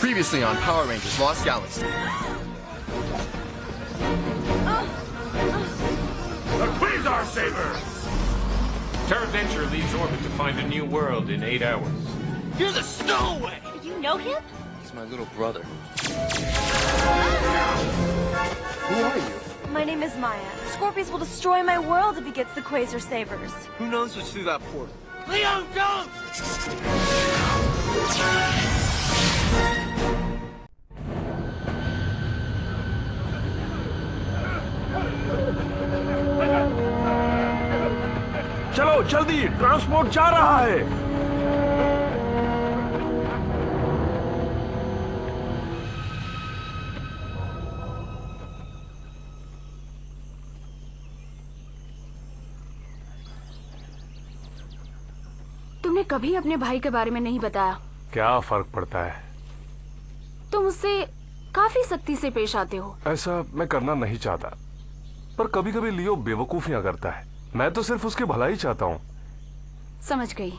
Previously on Power Rangers Lost Galaxy. The Quasar Sabers! TerraVenture leaves orbit to find a new world in 8 hours. You're the Stowaway! Do you know him? He's my little brother. Who are you? My name is Maya. Scorpius will destroy my world if he gets the Quasar Sabers. Who knows what's through that portal? Leo, don't! चलो जल्दी, transport जा रहा है। तुमने कभी अपने भाई के बारे में नहीं बताया। क्या फर्क पड़ता है? तुम उससे काफी सख्ती से पेश आते हो। ऐसा मैं करना नहीं चाहता, पर कभी कभी लियो बेवकूफियां करता है। मैं तो सिर्फ उसकी भलाई चाहता हूँ। समझ गई।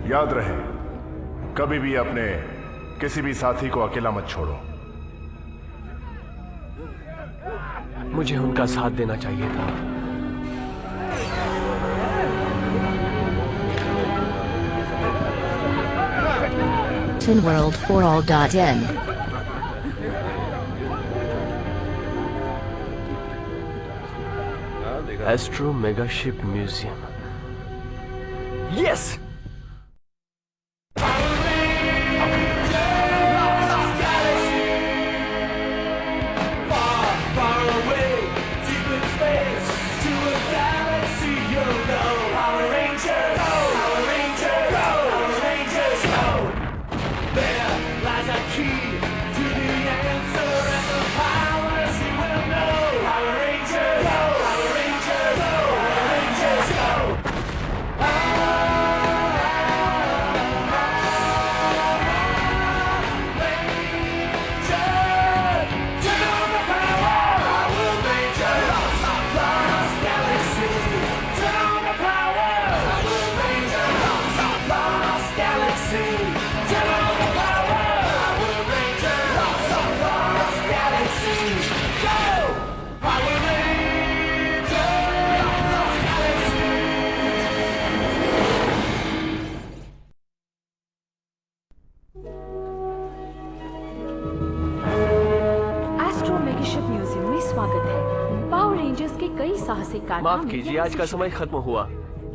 याद रहे, कभी भी अपने किसी भी साथी को अकेला मत छोड़ो। मुझे उनका साथ देना चाहिए था। TinWorld4All.in astro मेगाशिप museum. यस! माफ कीजिए, आज का समय खत्म हुआ।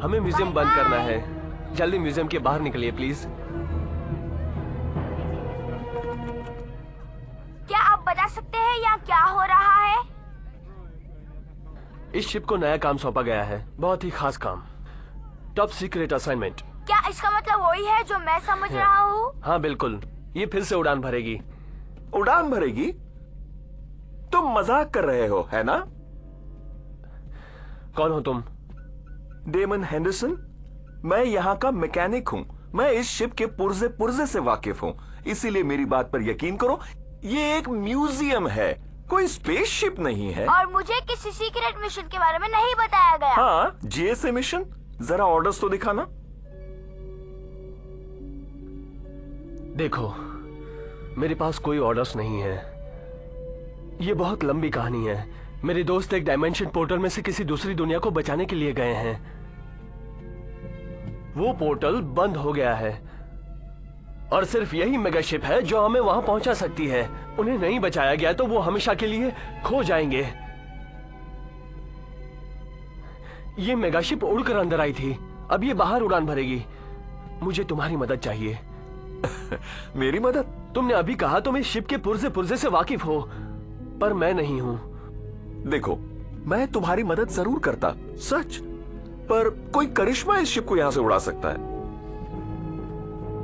हमें म्यूजियम बंद करना है। जल्दी म्यूजियम के बाहर निकलिए प्लीज। क्या आप बता सकते हैं यहाँ क्या हो रहा है? इस शिप को नया काम सौंपा गया है, बहुत ही खास काम, टॉप सीक्रेट असाइनमेंट। क्या इसका मतलब वही है जो मैं समझ रहा हूँ? हाँ बिल्कुल, ये फिर से उड़ान भरेगी। उड़ान भरेगी? तुम मजाक कर रहे हो, है ना? कौन हो तुम? Damon Henderson. मैं यहाँ का मैकेनिक हूँ। मैं इस शिप के पुर्जे पुर्जे से वाकिफ हूँ, इसीलिए मेरी बात पर यकीन करो, ये एक म्यूजियम है, कोई स्पेसशिप नहीं है। और मुझे किसी सीक्रेट मिशन के बारे में नहीं बताया गया। हाँ, जीएसए मिशन। जरा ऑर्डर्स तो दिखाना। देखो, मेरे पास कोई ऑर्डर्स नहीं है। ये बहुत लंबी कहानी है। मेरे दोस्त एक डायमेंशन पोर्टल में से किसी दूसरी दुनिया को बचाने के लिए गए हैं। वो पोर्टल बंद हो गया है और सिर्फ यही मेगाशिप है जो हमें वहां पहुंचा सकती है। उन्हें नहीं बचाया गया तो वो हमेशा के लिए खो जाएंगे। ये मेगाशिप उड़कर अंदर आई थी, अब ये बाहर उड़ान भरेगी। मुझे तुम्हारी मदद चाहिए। मेरी मदद? तुमने अभी कहा तुम इस शिप के पुर्जे पुर्जे से वाकिफ हो, पर मैं नहीं हूं। देखो, मैं तुम्हारी मदद जरूर करता, सच, पर कोई करिश्मा इस शिप को यहां से उड़ा सकता है।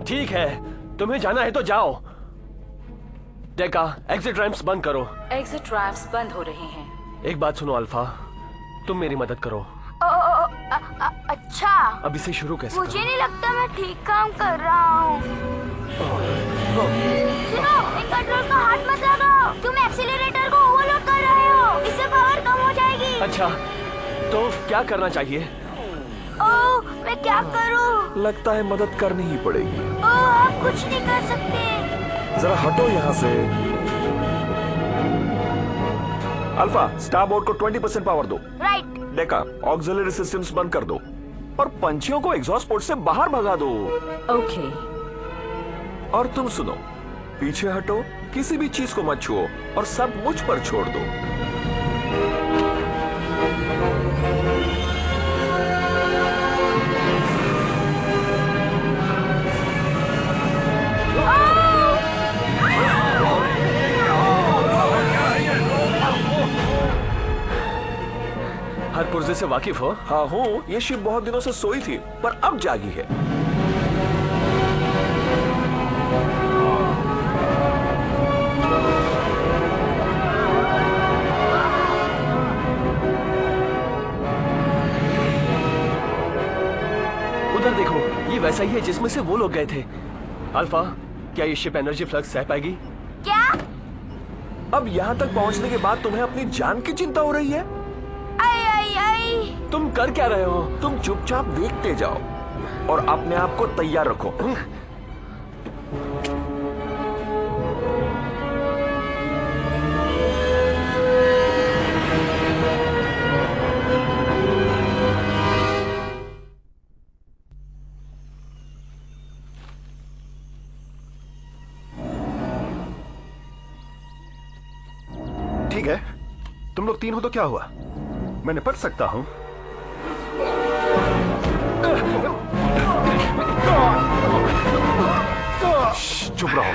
ठीक है, तुम्हें जाना है तो जाओ। डेका, एग्जिट रैंप्स बंद करो। एग्जिट रैंप्स बंद हो रहे हैं। एक बात सुनो अल्फा, तुम मेरी मदद करो। अच्छा, अब इसे शुरू कैसे मुझे नहीं लगता मैं ठीक काम कर रहा हूँ। सुनो, एक कंट्रोल का हाथ मत लगाओ। तुम एक्सीलरेटर को ओवरलोड कर रहे हो। इससे पावर कम हो जाएगी। अच्छा, तो क्या करना चाहिए? ओह, मैं क्या करूँ? लगता है मदद करनी ही पड़ेगी। ओह, आप कुछ नहीं कर सकते। जरा हटो यहाँ से। अल्फा, स्टारबोर्ड को 20% पावर दो। राइट। डेका, ऑक्सिलरी सिस्टम्स बंद कर दो और पंछियों को एग्जॉस्ट पोर्ट से बाहर भगा दो। ओके। और तुम सुनो, पीछे हटो, किसी भी चीज को मत छुओ और सब मुझ पर छोड़ दो। हर पुर्जे से वाकिफ हो? हाँ हूँ, ये शिप बहुत दिनों से सोई थी पर अब जागी है। उधर देखो, ये वैसा ही है जिसमें से वो लोग गए थे। अल्फा, क्या ये शिप एनर्जी फ्लक्स सह पाएगी? क्या? अब यहाँ तक पहुँचने के बाद तुम्हें अपनी जान की चिंता हो रही है? आई आई आई। तुम कर क्या रहे हो? तुम चुपचाप देखते जाओ और अपने आप को तैयार रखो। ठीक है, तुम लोग 3 हो तो क्या हुआ? मैं निपट सकता हूं। चुप रहो।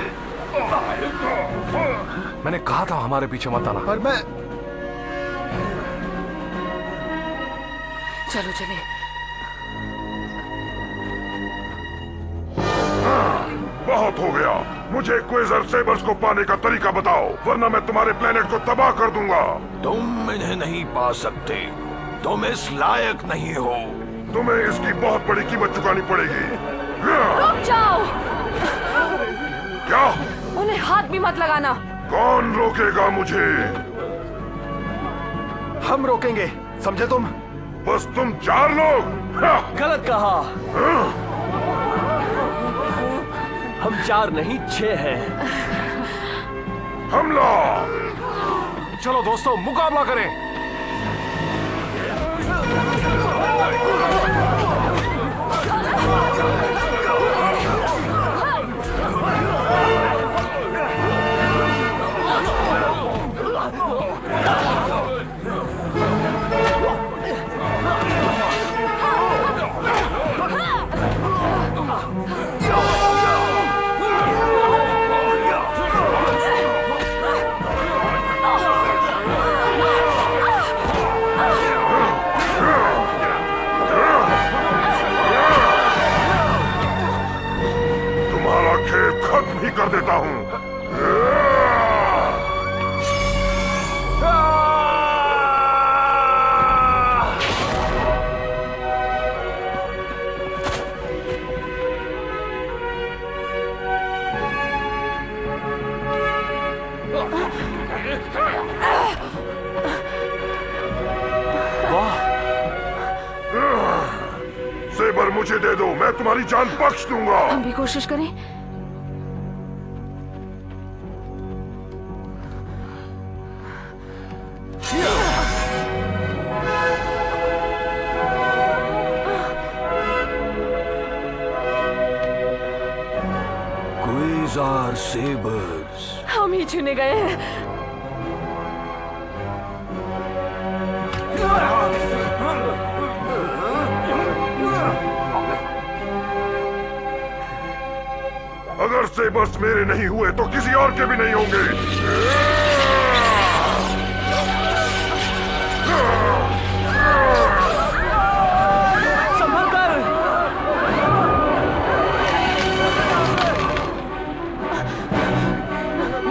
मैंने कहा था हमारे पीछे मत आना। पर मैं चलो चले। बहुत हो गया। मुझे क्वेजर सेबर्स को पाने का तरीका बताओ, वरना मैं तुम्हारे प्लेनेट को तबाह कर दूंगा। तुम इन्हें नहीं पा सकते, तुम इस लायक नहीं हो। तुम्हें इसकी बहुत बड़ी कीमत चुकानी पड़ेगी। रुक जाओ। क्या? उन्हें हाथ भी मत लगाना। कौन रोकेगा मुझे? हम रोकेंगे, समझे तुम? बस तुम 4 लोग? गलत कहा। हम 4 नहीं 6 हैं। हमला! चलो दोस्तों, मुकाबला करें। कर देता हूं। सेबर मुझे दे दो, मैं तुम्हारी जान बख्श दूंगा। हम भी कोशिश करें। क्वेज़ार सेबर्स, हम ही चुने गए हैं। अगर सेबर्स मेरे नहीं हुए तो किसी और के भी नहीं होंगे। संभल कर।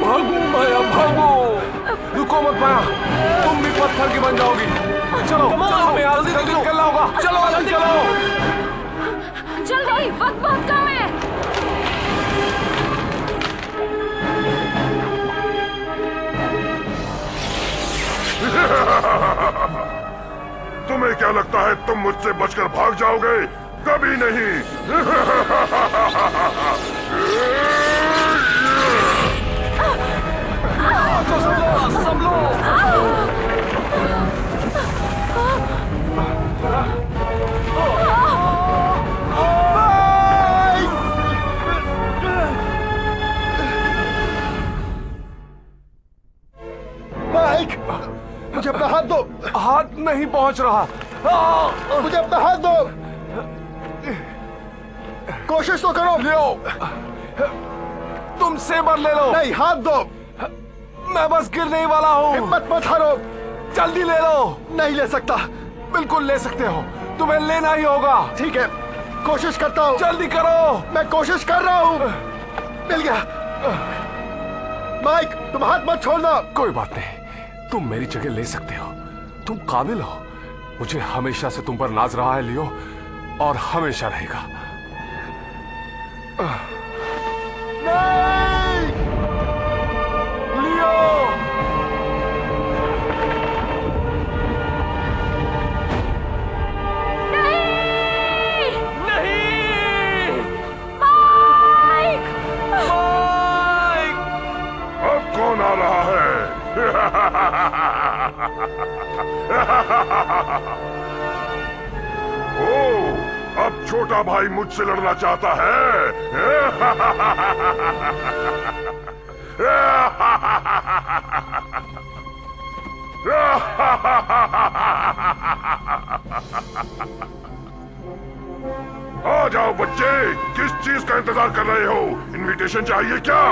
भागो माया, भागो। रुको मत माया, तुम भी पत्थर की बन जाओगी। चलो, हमें यहाँ से जल्दी निकलना होगा। चलो, चलो। नहीं, वक्त बहुत कम है। तुम्हें क्या लगता है तुम मुझसे बचकर भाग जाओगे? कभी नहीं। माइक, मुझे अपना हाथ दो। हाथ नहीं पहुंच रहा। मुझे अपना हाथ दो। कोशिश तो करो। लो, तुम सेबर ले लो। नहीं, हाथ दो। मैं बस गिरने ही वाला हूँ। हिम्मत मत हारो। जल्दी ले लो। नहीं ले सकता। बिल्कुल ले सकते हो, तुम्हें लेना ही होगा। ठीक है, कोशिश करता हूँ। जल्दी करो। मैं कोशिश कर रहा हूँ। मिल गया। माइक, तुम हाथ मत छोड़ना। कोई बात नहीं, तुम मेरी जगह ले सकते हो। तुम काबिल हो। मुझे हमेशा से तुम पर नाज रहा है लियो, और हमेशा रहेगा। नहीं! लियो! नहीं! नहीं! माइक! माइक! अब कौन आ रहा है? ओ, अब छोटा भाई मुझसे लड़ना चाहता है। आ जाओ बच्चे, किस चीज का इंतजार कर रहे हो? इनविटेशन चाहिए क्या?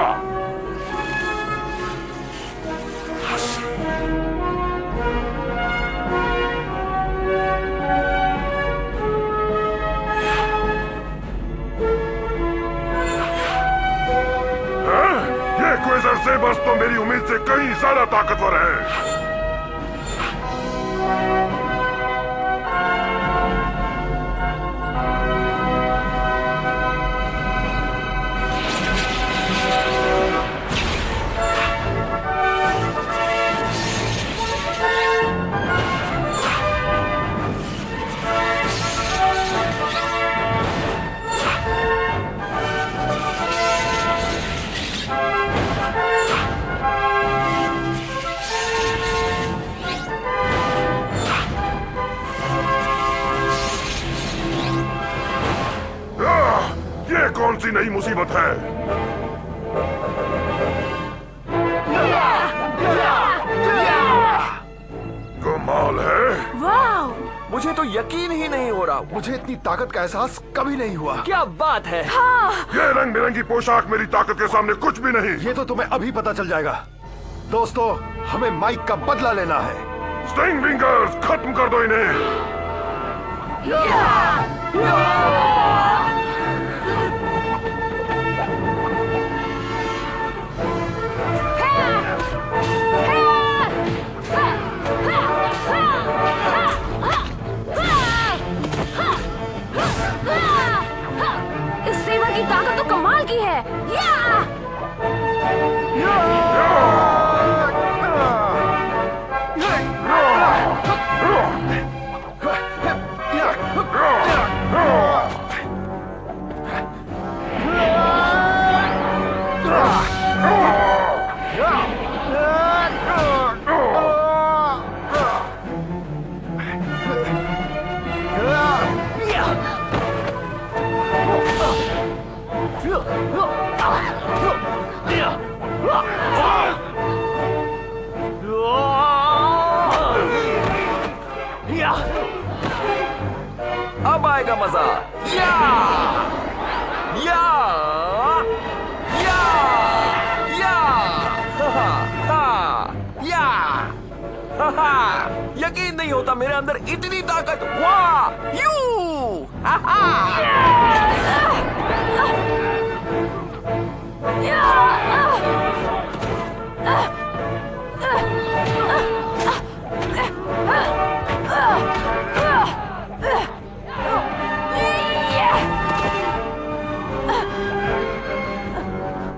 क्वेज़र सेबर्स तो मेरी उम्मीद से कहीं ज्यादा ताकतवर है। ये कौन सी नई मुसीबत है? कमाल है। वाह! मुझे तो यकीन ही नहीं हो रहा। मुझे इतनी ताकत का एहसास कभी नहीं हुआ। क्या बात है। हाँ। ये रंग बिरंगी पोशाक मेरी ताकत के सामने कुछ भी नहीं। ये तो तुम्हें अभी पता चल जाएगा। दोस्तों, हमें माइक का बदला लेना है। स्टिंग विंगर्स, खत्म कर दो इन्हें। इस सेवर की ताकत तो कमाल की है।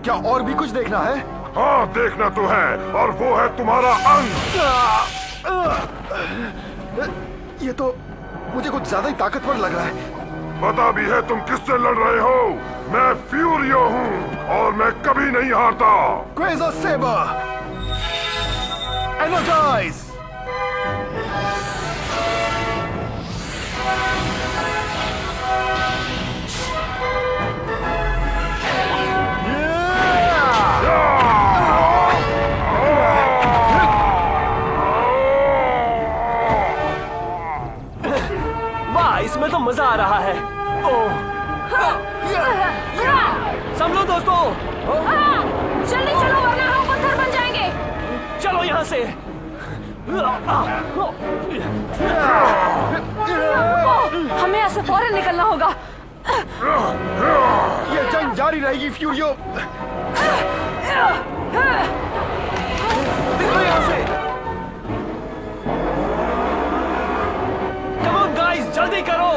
क्या और भी कुछ देखना है? हाँ, देखना तो है, और वो है तुम्हारा अंग। ये तो मुझे कुछ ज्यादा ही ताकतवर लग रहा है। पता भी है तुम किससे लड़ रहे हो? मैं फ्यूरियो हूँ और मैं कभी नहीं हारता। क्वेज़र सेबर, एनर्जाइज! इसमें तो मजा आ रहा है। ओह, संभलो दोस्तों। जल्दी चलो वरना हम पत्थर बन जाएंगे। चलो यहाँ से। हमें यहाँ से फौरन निकलना होगा। ये जंग जारी रहेगी फ्यूरियो। निकलो यहाँ से। जल्दी करो।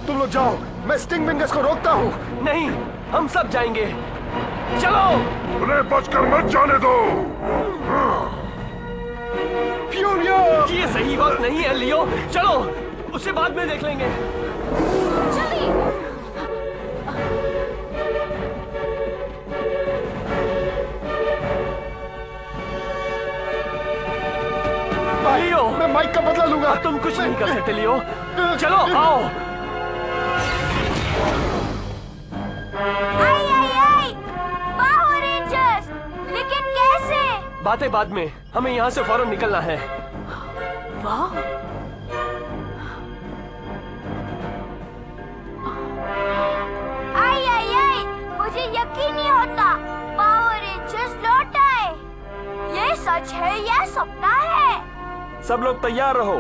तुम लोग जाओ, मैं स्टिंग विंगर्स को रोकता हूँ। नहीं, हम सब जाएंगे। चलो। उन्हें बचकर मत जाने दो। फ्यूरियो! ये सही वक्त नहीं है लियो। चलो, उसे बाद में देख लेंगे। जल्दी। लियो, मैं माइक का बदला लूंगा। तुम कुछ नहीं कर सकते लियो। चलो आओ। आई आई आई! Power rangers! लेकिन कैसे? बातें बाद में, हमें यहाँ से फौरन निकलना है। वाह! आई आई आई! मुझे यकीन नहीं होता, पावर रेंजर्स लौट आए। ये सच है या सपना है? सब लोग तैयार रहो।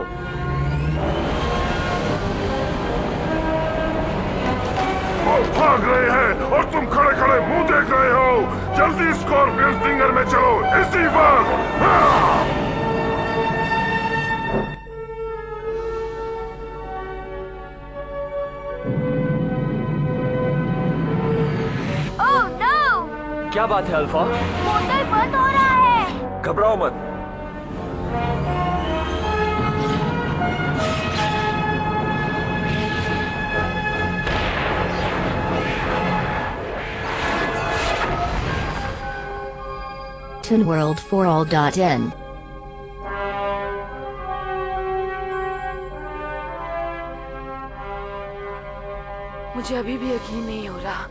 वो भाग रहे हैं और तुम खड़े खड़े मुंह देख रहे हो। जल्दी स्कॉर्पियन स्टिंगर में चलो, इसी वक्त। Oh no! क्या बात है अल्फा? पोर्टल बंद हो रहा है। घबराओ मत। ToonWorld4All.in मुझे अभी भी यकीन नहीं हो रहा।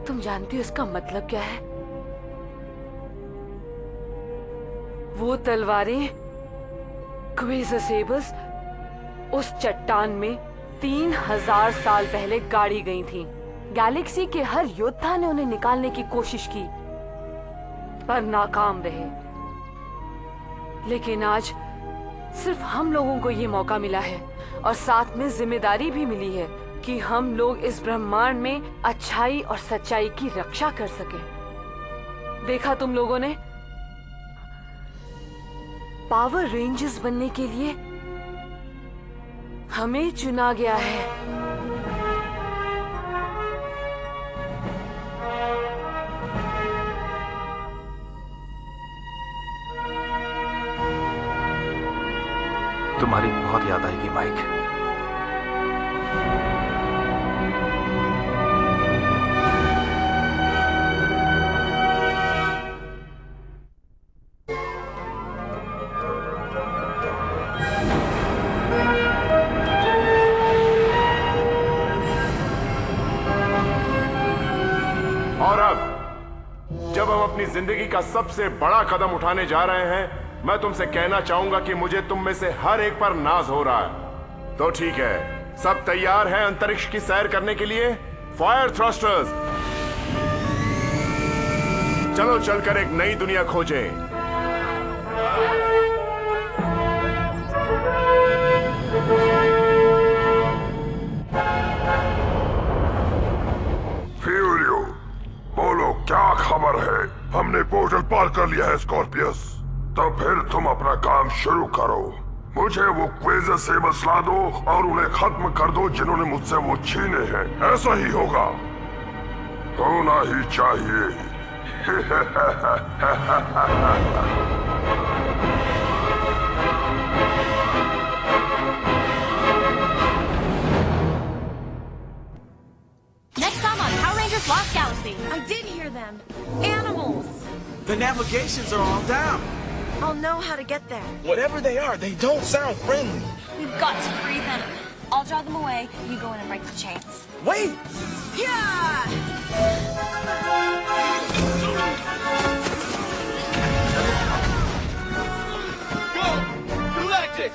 तुम जानती हो इसका मतलब क्या है? वो तलवारें, क्वेज़र सेबर्स, उस चट्टान में 3000 साल पहले गाड़ी गई थी। गैलेक्सी के हर योद्धा ने उन्हें निकालने की कोशिश की, पर नाकाम रहे। लेकिन आज सिर्फ हम लोगों को ये मौका मिला है, और साथ में जिम्मेदारी भी मिली है कि हम लोग इस ब्रह्मांड में अच्छाई और सच्चाई की रक्षा कर सकें। देखा तुम लोगों ने, पावर रेंजर्स बनने के लिए हमें चुना गया है। तुम्हारी बहुत याद आएगी माइक। और अब जब हम अपनी जिंदगी का सबसे बड़ा कदम उठाने जा रहे हैं, मैं तुमसे कहना चाहूंगा कि मुझे तुम में से हर एक पर नाज हो रहा है। तो ठीक है, सब तैयार हैं अंतरिक्ष की सैर करने के लिए? फायर थ्रस्टर्स, चलो चलकर एक नई दुनिया खोजें। फ्यूरियो, बोलो क्या खबर है? हमने पोर्टल पार कर लिया है स्कॉर्पियस। तो फिर तुम अपना काम शुरू करो। मुझे वो क्वेज़र सेबर्स ला दो और उन्हें खत्म कर दो जिन्होंने मुझसे वो छीने हैं। ऐसा ही होगा, होना ही चाहिए। Next time on Power Rangers Lost Galaxy. I did hear them. Animals. The navigations are all down. I'll know how to get there. Whatever they are, they don't sound friendly. We've got to free them. I'll draw them away. You go in and break the chains. Wait! Yeah! Go! Galactic!